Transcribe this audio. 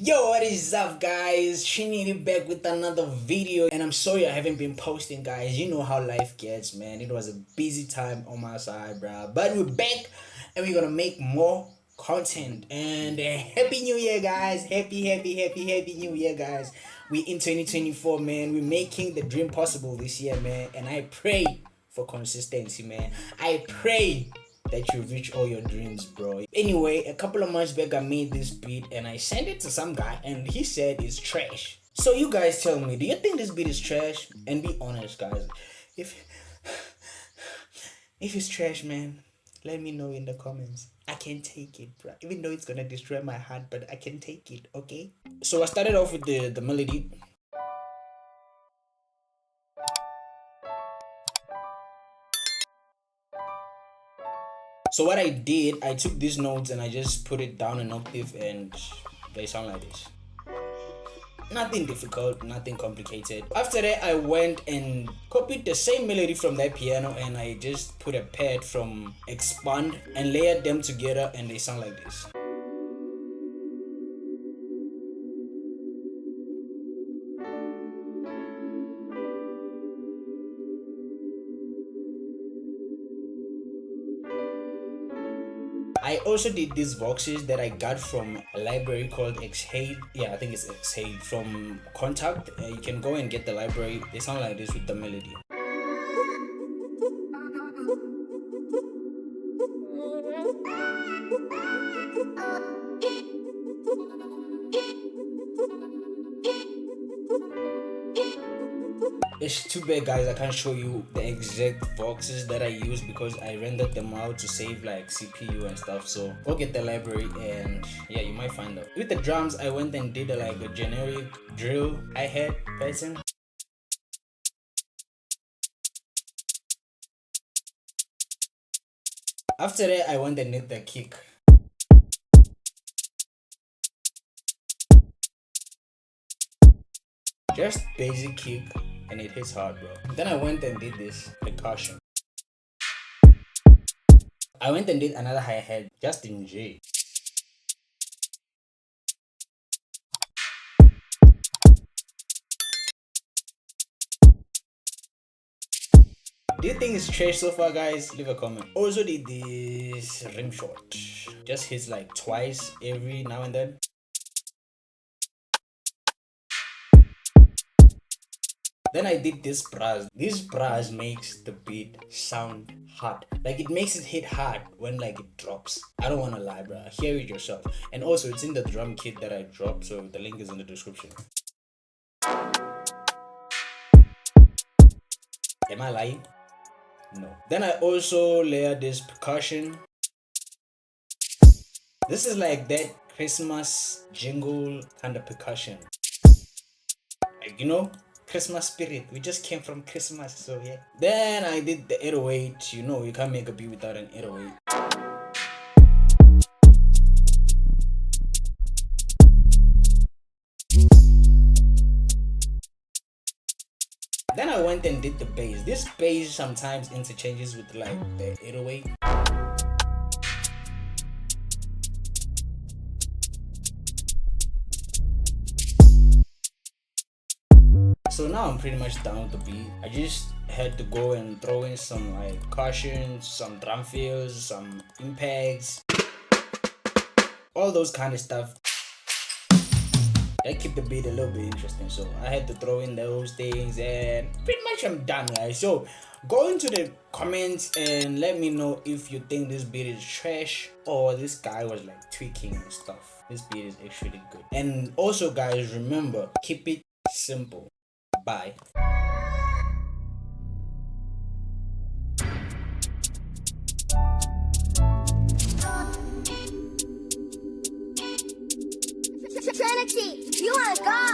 Yo, what is up guys? Trinity back with another video, and I'm sorry I haven't been posting, guys. You know how life gets, man. It was a busy time on my side, bro, but we're back and we're gonna make more content. And happy new year, guys. Happy new year, guys. We in 2024, man. We're making the dream possible this year, man, and I pray for consistency, man. I pray that you reach all your dreams, bro. Anyway, a couple of months back I made this beat and I sent it to some guy and he said it's trash. So you guys tell me, do you think this beat is trash? And be honest, guys. If it's trash, man, let me know in the comments. I can take it, bro. Even though it's gonna destroy my heart, but I can take it, okay? So I started off with the melody. So what I did, I took these notes and I just put it down an octave and they sound like this. Nothing difficult, nothing complicated. After that, I went and copied the same melody from that piano and I just put a pad from Expand and layered them together and they sound like this. I also did these boxes that I got from a library called Exhale. Yeah, I think it's Exhale from Contact. You can go and get the library. They sound like this with the melody. It's too bad, guys, I can't show you the exact boxes that I use because I rendered them out to save like CPU and stuff. So go get the library and yeah, you might find out. With the drums, I went and did like a generic drill hi-hat pattern. After that, I went and did the kick. Just basic kick. And it hits hard, bro. Then I went and did this percussion. I went and did another hi-hat just in J. Do you think it's trash so far, guys? Leave a comment. Also did this rim shot. Just hits like twice every now and then. Then I did this brass. This brass makes the beat sound hard. Like it makes it hit hard when like it drops. I don't wanna lie, bro. Hear it yourself. And also it's in the drum kit that I dropped, so the link is in the description. Am I lying? No. Then I also layered this percussion. This is like that Christmas jingle kind of percussion. Like, you know, Christmas spirit. We just came from Christmas, so yeah. Then I did the 808. You know, you can't make a beat without an 808. Then I went and did the bass. This bass sometimes interchanges with like the 808. So now I'm pretty much done with the beat. I just had to go and throw in some like cautions, some drum fills, some impacts, all those kind of stuff. That keep the beat a little bit interesting. So I had to throw in those things and pretty much I'm done, guys. So go into the comments and let me know if you think this beat is trash or this guy was like tweaking and stuff. This beat is actually good. And also, guys, remember, keep it simple. Bye. Trinity, you wanna go?